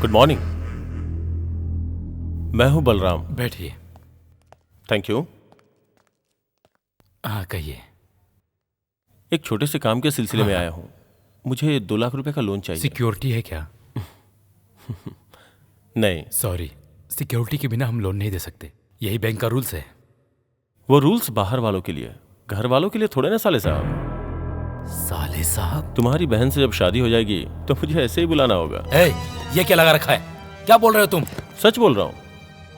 Good morning. मैं हूं बलराम। बैठिए। Thank you. हाँ कहिए। एक छोटे से काम के सिलसिले में आया हूं। मुझे 2 लाख रुपए का लोन चाहिए। सिक्योरिटी है क्या? नहीं। सॉरी, सिक्योरिटी के बिना हम लोन नहीं दे सकते, यही बैंक का रूल्स है। वो रूल्स बाहर वालों के लिए, घर वालों के लिए थोड़े ना साले साहब। साले साहब? तुम्हारी बहन से जब शादी हो जाएगी तो मुझे ऐसे ही बुलाना होगा। ये क्या लगा रखा है? क्या बोल रहे हो तुम? सच बोल रहा हूँ।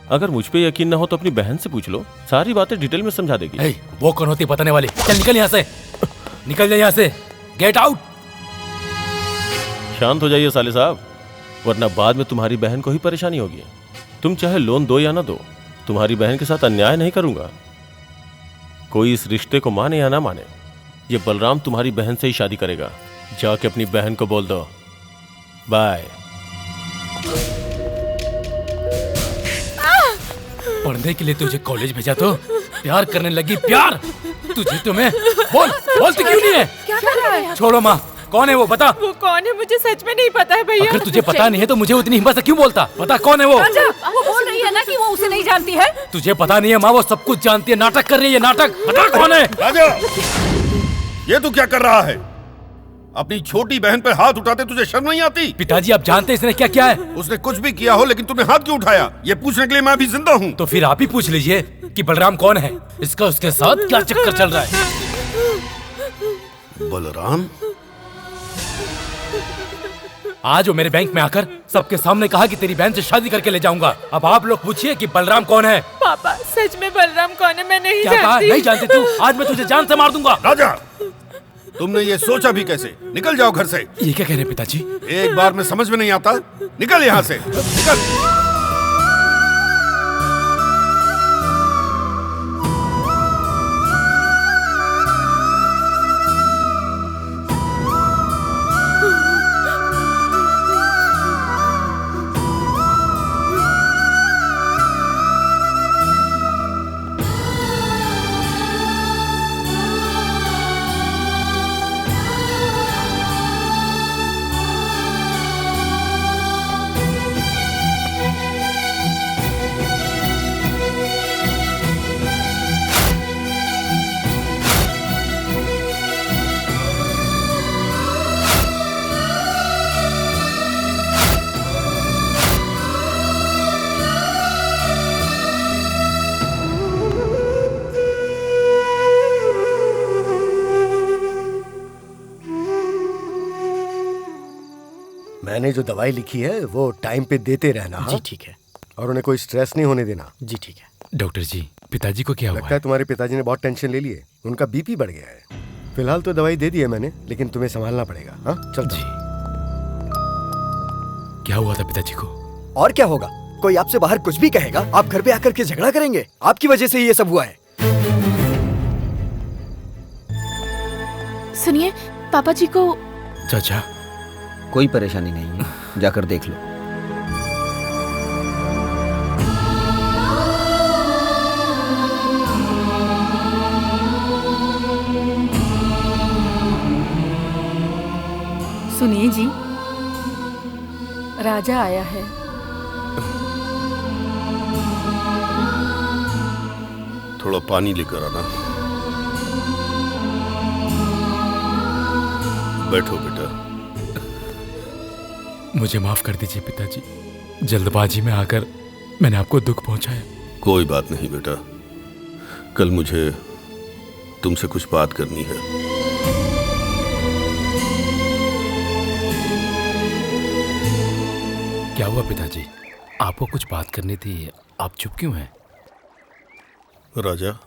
अगर मुझ पे यकीन ना हो तो अपनी बहन से पूछ लो, सारी बातें डिटेल में समझा देगी। वो कौन होती बताने वाली? चल निकल यहाँ से, निकल जाए यहाँ से, गेट आउट। शांत हो जाइए साले साहब, वरना बाद में तुम्हारी बहन को ही परेशानी होगी। तुम चाहे लोन दो या ना दो, तुम्हारी बहन के साथ अन्याय नहीं करूंगा। कोई इस रिश्ते को माने या ना माने, ये बलराम तुम्हारी बहन से ही शादी करेगा। जाके अपनी बहन को बोल दो बाय। पढ़ने के लिए तुझे कॉलेज भेजा तो प्यार करने लगी। प्यार तुझे तुम्हें बोलती क्यों नहीं है? क्या कर रहा है? छोड़ो माँ, कौन है वो? बता। वो कौन है मुझे सच में नहीं पता है भैया। अगर तुझे पता नहीं है तो मुझे उतनी हिम्मत से क्यों बोलता? बता कौन है वो? वो बोल रही है ना कि वो उसे नहीं जानती है। तुझे पता नहीं है माँ, वो सब कुछ जानती है, नाटक कर रही है नाटक। बता कौन है? राजा, ये तू क्या कर रहा है? अपनी छोटी बहन पर हाथ उठाते तुझे शर्म नहीं आती? पिताजी आप जानते हैं इसने क्या किया है? उसने कुछ भी किया हो लेकिन तूने हाथ क्यों उठाया? ये पूछने के लिए मैं भी जिंदा हूँ। तो फिर आप ही पूछ लीजिए कि बलराम कौन है, इसका उसके साथ क्या चक्कर चल रहा है। बलराम? आज वो मेरे बैंक में आकर सबके सामने कहा कि तेरी बहन से शादी करके ले जाऊंगा। अब आप लोग पूछिए कि बलराम कौन है। पापा सच में बलराम कौन है? मैं नहीं क्या कहा? जानती। नहीं जानती तू? आज मैं तुझे जान से मार दूंगा। राजा, तुमने ये सोचा भी कैसे? निकल जाओ घर से। ये क्या कह रहे हैं पिताजी? एक बार में समझ में नहीं आता? निकल यहाँ से, निकल। मैंने जो दवाई लिखी है वो टाइम पे देते रहना। जी ठीक है। और उन्हें कोई स्ट्रेस नहीं होने देना। जी ठीक है। डॉक्टर जी, पिताजी को क्या हुआ लगता है तुम्हारे पिताजी ने बहुत टेंशन ले ली है, उनका बीपी बढ़ गया है। फिलहाल तो दवाई दे दी है मैंने, लेकिन तुम्हें संभालना पड़ेगा। हाँ चल जी। क्या हुआ था पिताजी को? और क्या होगा? कोई आपसे बाहर कुछ भी कहेगा, आप घर पे आकर के झगड़ा करेंगे। आपकी वजह से ही ये सब हुआ है। सुनिए, पापा जी को। चाचा, कोई परेशानी नहीं है, जाकर देख लो। सुनिए जी, राजा आया है। थोड़ा पानी लेकर आना। बैठो बेटा। मुझे माफ कर दीजिए पिताजी, जल्दबाजी में आकर मैंने आपको दुख पहुंचाया। कोई बात नहीं बेटा, कल मुझे तुमसे कुछ बात करनी है। क्या हुआ पिताजी? आपको कुछ बात करनी थी, आप चुप क्यों हैं? राजा,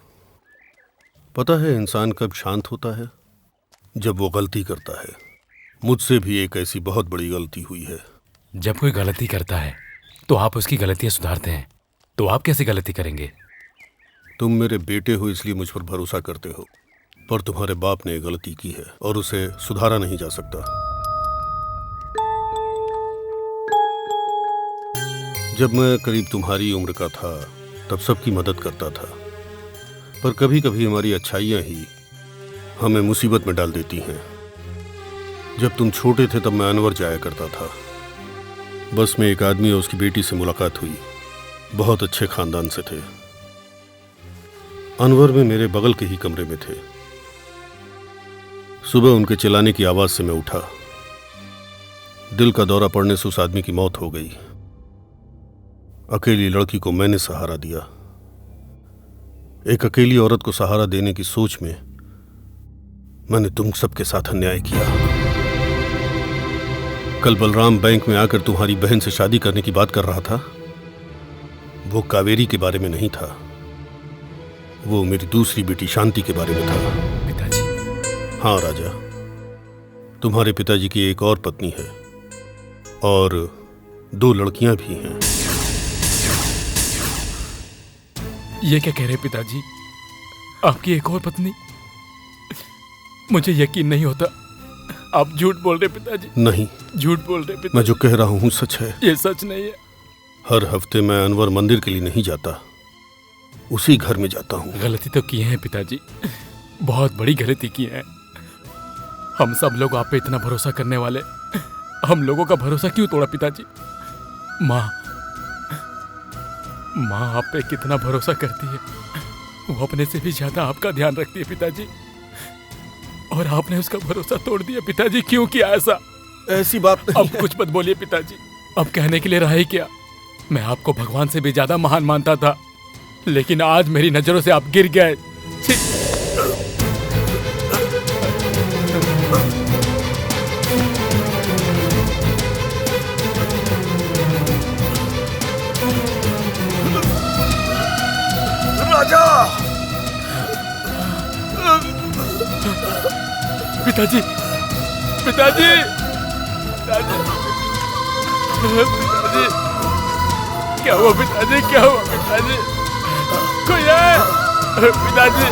पता है इंसान कब शांत होता है? जब वो गलती करता है। मुझसे भी एक ऐसी बहुत बड़ी गलती हुई है। जब कोई गलती करता है तो आप उसकी गलतियां सुधारते हैं, तो आप कैसे गलती करेंगे? तुम मेरे बेटे हो इसलिए मुझ पर भरोसा करते हो, पर तुम्हारे बाप ने गलती की है और उसे सुधारा नहीं जा सकता। जब मैं करीब तुम्हारी उम्र का था तब सबकी मदद करता था, पर कभी कभी हमारी अच्छाइयाँ ही हमें मुसीबत में डाल देती हैं। जब तुम छोटे थे तब मैं अनवर जाया करता था। बस में एक आदमी और उसकी बेटी से मुलाकात हुई। बहुत अच्छे खानदान से थे। अनवर में मेरे बगल के ही कमरे में थे। सुबह उनके चिल्लाने की आवाज से मैं उठा। दिल का दौरा पड़ने से उस आदमी की मौत हो गई। अकेली लड़की को मैंने सहारा दिया। एक अकेली औरत को सहारा देने की सोच में मैंने तुम सबके साथ अन्याय किया। कल बलराम बैंक में आकर तुम्हारी बहन से शादी करने की बात कर रहा था। वो कावेरी के बारे में नहीं था, वो मेरी दूसरी बेटी शांति के बारे में था। पिताजी। हाँ राजा, तुम्हारे पिताजी की एक और पत्नी है और 2 लड़कियां भी हैं। ये क्या कह रहे पिताजी? आपकी एक और पत्नी? मुझे यकीन नहीं होता। आप झूठ बोल रहे पिताजी। नहीं, झूठ बोल रहे पिताजी। मैं जो कह रहा हूं सच है। ये सच नहीं है। हर हफ्ते मैं अनवर मंदिर के लिए नहीं जाता, उसी घर में जाता हूं। गलती तो की है पिताजी, बहुत बड़ी गलती की है। हम सब लोग आप पे इतना भरोसा करने वाले, हम लोगों का भरोसा क्यों तोड़ा पिताजी? माँ आप पे कितना भरोसा करती है, वो अपने से भी ज्यादा आपका ध्यान रखती है पिताजी, और आपने उसका भरोसा तोड़ दिया पिताजी। क्यों किया ऐसा? ऐसी बात नहीं अब कुछ मत बोलिए पिताजी। अब कहने के लिए रहा ही क्या? मैं आपको भगवान से भी ज्यादा महान मानता था, लेकिन आज मेरी नजरों से आप गिर गए। छी! राजा! पिताजी, पिताजी, पिताजी, पिताजी, क्या हुआ पिताजी? क्या हुआ पिताजी? कोई है? पिताजी,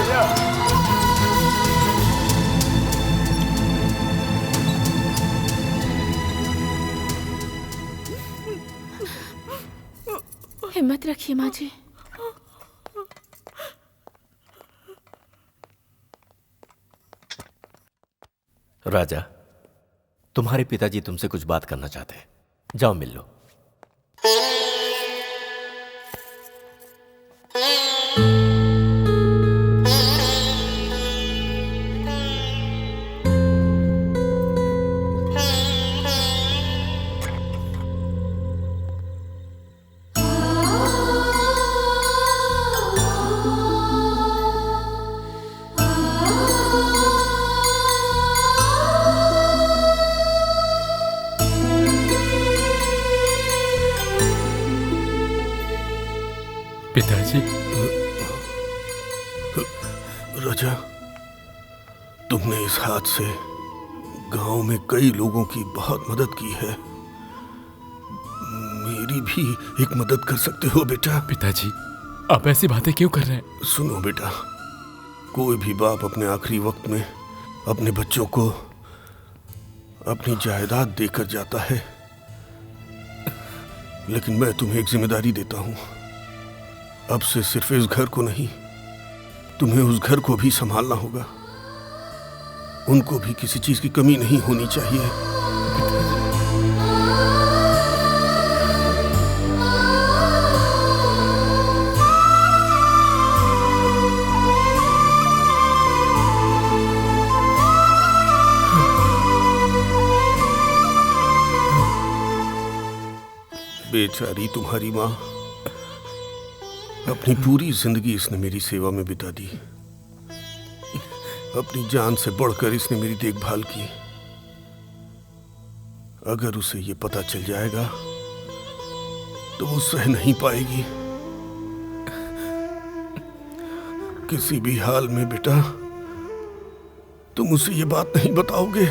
हिम्मत रखिए माँ जी। राजा, तुम्हारे पिताजी तुमसे कुछ बात करना चाहते हैं, जाओ मिल लो। पिताजी। राजा, तुमने इस हाथ से गांव में कई लोगों की बहुत मदद की है। मेरी भी एक मदद कर सकते हो बेटा? पिताजी, आप ऐसी बातें क्यों कर रहे हैं? सुनो बेटा, कोई भी बाप अपने आखिरी वक्त में अपने बच्चों को अपनी जायदाद देकर जाता है, लेकिन मैं तुम्हें एक जिम्मेदारी देता हूं। अब से सिर्फ इस घर को नहीं, तुम्हें उस घर को भी संभालना होगा। उनको भी किसी चीज की कमी नहीं होनी चाहिए। बेचारी तुम्हारी माँ, अपनी पूरी जिंदगी इसने मेरी सेवा में बिता दी। अपनी जान से बढ़कर इसने मेरी देखभाल की। अगर उसे ये पता चल जाएगा तो वो सह नहीं पाएगी। किसी भी हाल में बेटा तुम उसे ये बात नहीं बताओगे?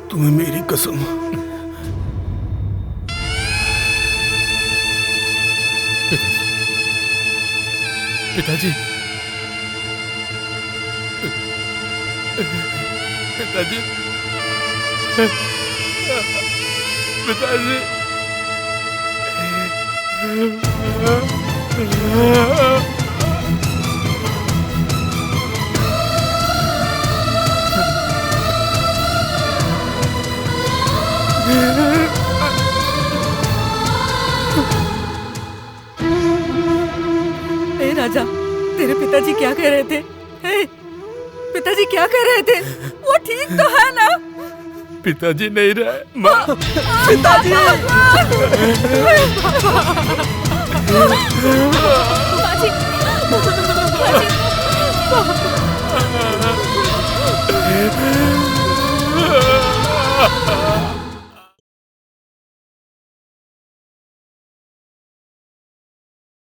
तुम्हें मेरी कसम। पिताजी, पिताजी, पिताजी, पिताजी। राजा, तेरे पिताजी क्या कह रहे थे? हे, पिताजी क्या कह रहे थे? वो ठीक तो है ना? पिताजी नहीं रहे माँ। पिताजी! बाजी! बाजी!